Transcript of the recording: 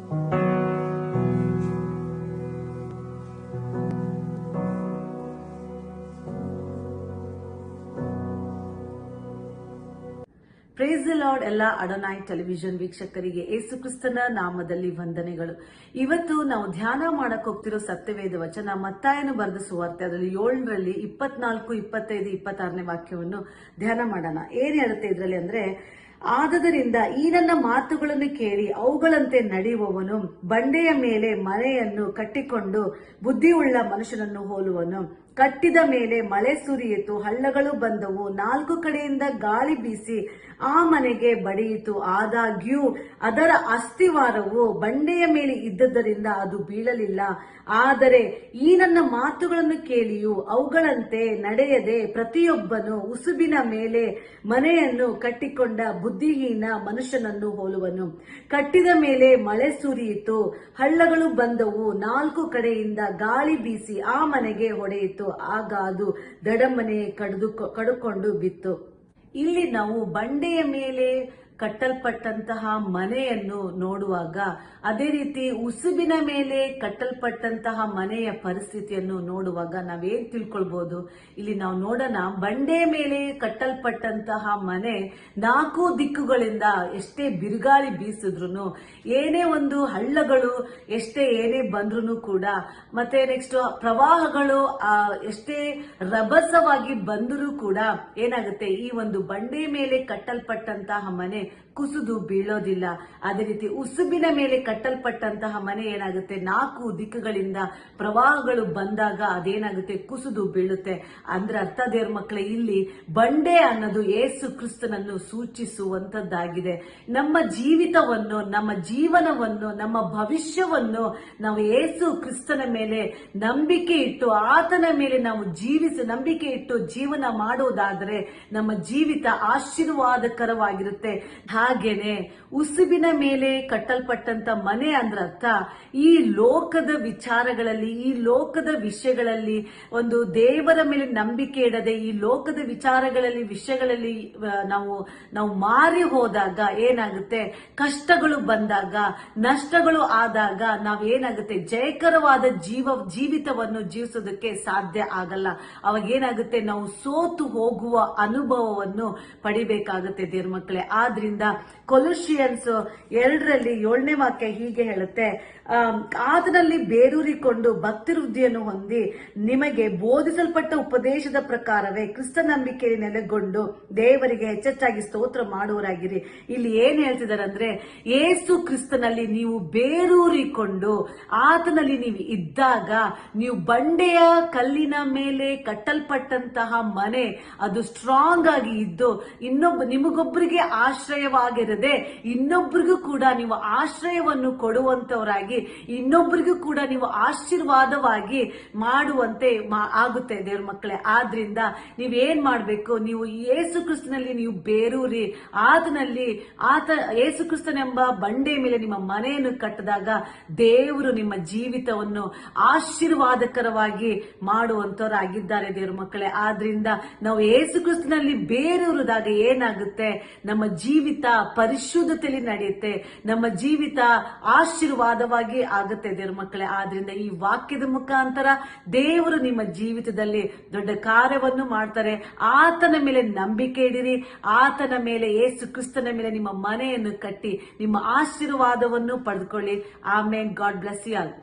Praise the lord ಎಲ್ಲ ಅಡೋನಾಯ್ television ವೀಕ್ಷಕರಿಗೆ ಯೇಸು ಕ್ರಿಸ್ತನ ನಾಮದಲ್ಲಿ ವಂದನೆಗಳು. ಇವತ್ತು ನಾವು ಧ್ಯಾನ ಮಾಡಕ್ ಹೋಗ್ತಿರೋ ಸತ್ಯವೇದ ವಚನ ಮತ್ತಾಯನು ಬರೆದ ಸುವಾರ್ತೆ ಅದರಲ್ಲಿ 7ರಲ್ಲಿ 24, 25, 26ನೇ ವಾಕ್ಯವನ್ನು ಧ್ಯಾನ ಮಾಡೋಣ. ಏನ್ ಹೇಳುತ್ತೆ ಇದರಲ್ಲಿ ಅಂದ್ರೆ, ಆದದರಿಂದ ಈ ನನ್ನ ಮಾತುಗಳನ್ನು ಕೇಳಿ ಅವುಗಳಂತೆ ನಡೆಯುವವನು ಬಂಡೆಯ ಮೇಲೆ ಮನೆಯನ್ನು ಕಟ್ಟಿಕೊಂಡು ಬುದ್ಧಿಯುಳ್ಳ ಮನುಷ್ಯನನ್ನು ಹೋಲುವನು. ಕಟ್ಟಿದ ಮೇಲೆ ಮಳೆ ಸುರಿಯಿತು, ಹಳ್ಳಗಳು ಬಂದವು, 4 ಕಡೆಯಿಂದ ಗಾಳಿ ಬೀಸಿ ಆ ಮನೆಗೆ ಬಡಿಯಿತು. ಆದಾಗ್ಯೂ ಅದರ ಅಸ್ಥಿವಾರವು ಬಂಡೆಯ ಮೇಲೆ ಇದ್ದದರಿಂದ ಅದು ಬೀಳಲಿಲ್ಲ. ಆದರೆ ಈ ನನ್ನ ಮಾತುಗಳನ್ನು ಕೇಳಿಯೂ ಅವುಗಳಂತೆ ನಡೆಯದೆ ಪ್ರತಿಯೊಬ್ಬನು ಉಸುಬಿನ ಮೇಲೆ ಮನೆಯನ್ನು ಕಟ್ಟಿಕೊಂಡ ಬುದ್ಧಿಹೀನ ಮನುಷ್ಯನನ್ನು ಹೋಲುವನು. ಕಟ್ಟಿದ ಮೇಲೆ ಮಳೆ ಸುರಿಯಿತು, ಹಳ್ಳಗಳು ಬಂದವು, 4 ಕಡೆಯಿಂದ ಗಾಳಿ ಬೀಸಿ ಆ ಮನೆಗೆ ಹೊಡೆಯಿತು. ಆಗ ಅದು ದಡಮನೆ ಕಡುಕೊಂಡು ಬಿತ್ತು. ಇಲ್ಲಿ ನಾವು ಬಂಡೆಯ ಮೇಲೆ ಕಟ್ಟಲ್ಪಟ್ಟಂತಹ ಮನೆಯನ್ನು ನೋಡುವಾಗ, ಅದೇ ರೀತಿ ಉಸುಬಿನ ಮೇಲೆ ಕಟ್ಟಲ್ಪಟ್ಟಂತಹ ಮನೆಯ ಪರಿಸ್ಥಿತಿಯನ್ನು ನೋಡುವಾಗ ನಾವೇನ್ ತಿಳ್ಕೊಳ್ಬಹುದು? ಇಲ್ಲಿ ನಾವು ನೋಡೋಣ, ಬಂಡೆಯ ಮೇಲೆ ಕಟ್ಟಲ್ಪಟ್ಟಂತಹ ಮನೆ 4 ದಿಕ್ಕುಗಳಿಂದ ಎಷ್ಟೇ ಬಿರುಗಾಳಿ ಬೀಸಿದ್ರು, ಏನೇ ಒಂದು ಹಳ್ಳಗಳು ಏನೇ ಬಂದ್ರು ಕೂಡ, ಮತ್ತೆ ನೆಕ್ಸ್ಟ್ ಪ್ರವಾಹಗಳು ಎಷ್ಟೇ ರಭಸವಾಗಿ ಬಂದರೂ ಕೂಡ ಏನಾಗುತ್ತೆ, ಈ ಒಂದು ಬಂಡೆಯ ಮೇಲೆ ಕಟ್ಟಲ್ಪಟ್ಟಂತಹ ಮನೆ ಕುಸಿದು ಬೀಳೋದಿಲ್ಲ. ಅದೇ ರೀತಿ ಉಸುಬಿನ ಮೇಲೆ ಕಟ್ಟಲ್ಪಟ್ಟಂತಹ ಮನೆ ಏನಾಗುತ್ತೆ, 4 ದಿಕ್ಕುಗಳಿಂದ ಪ್ರವಾಹಗಳು ಬಂದಾಗ ಅದೇನಾಗುತ್ತೆ, ಕುಸಿದು ಬೀಳುತ್ತೆ. ಅಂದ್ರೆ ಅರ್ಥ ದೇವ್ರ ಮಕ್ಕಳೇ, ಇಲ್ಲಿ ಬಂಡೆ ಅನ್ನೋದು ಯೇಸು ಕ್ರಿಸ್ತನನ್ನು ಸೂಚಿಸುವಂತದ್ದಾಗಿದೆ. ನಮ್ಮ ಜೀವಿತವನ್ನು, ನಮ್ಮ ಜೀವನವನ್ನು, ನಮ್ಮ ಭವಿಷ್ಯವನ್ನು ನಾವು ಯೇಸು ಕ್ರಿಸ್ತನ ಮೇಲೆ ನಂಬಿಕೆ ಇಟ್ಟು ಆತನ ಮೇಲೆ ನಾವು ನಂಬಿಕೆ ಇಟ್ಟು ಜೀವನ ಮಾಡೋದಾದ್ರೆ ನಮ್ಮ ಜೀವಿತ ಆಶೀರ್ವಾದಕರವಾಗಿರುತ್ತೆ. ಹಾಗೇನೆ ಉಸುಬಿನ ಮೇಲೆ ಕಟ್ಟಲ್ಪಟ್ಟಂತ ಮನೆ ಅಂದ್ರೆ ಅರ್ಥ, ಈ ಲೋಕದ ವಿಚಾರಗಳಲ್ಲಿ, ಈ ಲೋಕದ ವಿಷಯಗಳಲ್ಲಿ ಒಂದು ದೇವರ ಮೇಲೆ ನಂಬಿಕೆ ಇಡದೆ ಈ ಲೋಕದ ವಿಷಯಗಳಲ್ಲಿ ನಾವು ಮಾರಿ ಹೋದಾಗ ಏನಾಗುತ್ತೆ, ಕಷ್ಟಗಳು ಬಂದಾಗ, ನಷ್ಟಗಳು ಆದಾಗ ನಾವೇನಾಗುತ್ತೆ, ಜಯಕರವಾದ ಜೀವಿತವನ್ನು ಜೀವಿಸೋದಕ್ಕೆ ಸಾಧ್ಯ ಆಗಲ್ಲ. ಅವಾಗ ಏನಾಗುತ್ತೆ, ನಾವು ಸೋತು ಹೋಗುವ ಅನುಭವವನ್ನು ಪಡಿಬೇಕಾಗುತ್ತೆ ದೇವ್ರ ಮಕ್ಕಳೇ. ಆದ್ರಿಂದ ಕೊಲೊಸಿಯನ್ಸ್ 2ರಲ್ಲಿ 7ನೇ ವಾಕ್ಯ ಹೀಗೆ ಹೇಳುತ್ತೆ, ಆತನಲ್ಲಿ ಬೇರೂರಿಕೊಂಡು ಭಕ್ತಿ ವೃದ್ಧಿಯನ್ನು ಹೊಂದಿ ನಿಮಗೆ ಬೋಧಿಸಲ್ಪಟ್ಟ ಉಪದೇಶದ ಪ್ರಕಾರವೇ ಕ್ರಿಸ್ತ ನಂಬಿಕೆಯಲ್ಲಿ ನೆಲೆಗೊಂಡು ದೇವರಿಗೆ ಹೆಚ್ಚೆಚ್ಚಾಗಿ ಸ್ತೋತ್ರ ಮಾಡುವರಾಗಿರಿ. ಇಲ್ಲಿ ಏನ್ ಹೇಳ್ತಿದ್ದಾರೆ ಅಂದ್ರೆ, ಯೇಸು ಕ್ರಿಸ್ತನಲ್ಲಿ ನೀವು ಬೇರೂರಿಕೊಂಡು ಆತನಲ್ಲಿ ನೀವು ಇದ್ದಾಗ, ನೀವು ಬಂಡೆಯ ಕಲ್ಲಿನ ಮೇಲೆ ಕಟ್ಟಲ್ಪಟ್ಟಂತಹ ಮನೆ ಅದು ಸ್ಟ್ರಾಂಗ್ ಆಗಿ ಇದ್ದು ನಿಮಗೊಬ್ಬರಿಗೆ ಆಶ್ರಯವಾಗಿರದೆ ಇನ್ನೊಬ್ಬರಿಗೂ ಕೂಡ ನೀವು ಆಶ್ರಯವನ್ನು ಕೊಡುವಂತವರಾಗಿ, ಇನ್ನೊಬ್ಬರಿಗೂ ಕೂಡ ನೀವು ಆಶೀರ್ವಾದವಾಗಿ ಮಾಡುವಂತೆ ಆಗುತ್ತೆ ದೇವ್ರ ಮಕ್ಕಳೇ. ಆದ್ರಿಂದ ನೀವೇನ್ ಮಾಡ್ಬೇಕು, ನೀವು ಯೇಸು ಕ್ರಿಸ್ತನಲ್ಲಿ ನೀವು ಬೇರೂರಿ ಯೇಸು ಕ್ರಿಸ್ತನೆಂಬ ಬಂಡೆ ಮೇಲೆ ನಿಮ್ಮ ಮನೆಯನ್ನು ಕಟ್ಟಿದಾಗ ದೇವರು ನಿಮ್ಮ ಜೀವಿತವನ್ನು ಆಶೀರ್ವಾದಕರವಾಗಿ ಮಾಡುವಂತವರಾಗಿದ್ದಾರೆ ದೇವ್ರ ಮಕ್ಕಳೇ. ಆದ್ರಿಂದ ನಾವು ಯೇಸು ಕ್ರಿಸ್ತನಲ್ಲಿ ಬೇರೂರಿದಾಗ ಏನಾಗುತ್ತೆ, ನಮ್ಮ ಜೀವಿತ ಪರಿಶುದ್ಧತೆಯಲ್ಲಿ ನಡೆಯುತ್ತೆ, ನಮ್ಮ ಜೀವಿತ ಆಶೀರ್ವಾದವಾಗಿ ಆಗುತ್ತೆ ದೇವ್ರ ಮಕ್ಕಳೇ. ಆದ್ರಿಂದ ಈ ವಾಕ್ಯದ ಮುಖಾಂತರ ದೇವರು ನಿಮ್ಮ ಜೀವಿತದಲ್ಲಿ ದೊಡ್ಡ ಕಾರ್ಯವನ್ನು ಮಾಡ್ತಾರೆ. ಆತನ ಮೇಲೆ ನಂಬಿಕೆ ಇಡಿರಿ, ಆತನ ಮೇಲೆ, ಯೇಸು ಕ್ರಿಸ್ತನ ಮೇಲೆ ನಿಮ್ಮ ಮನೆಯನ್ನು ಕಟ್ಟಿ ನಿಮ್ಮ ಆಶೀರ್ವಾದವನ್ನು ಪಡೆದುಕೊಳ್ಳಿ. Amen. God bless you all.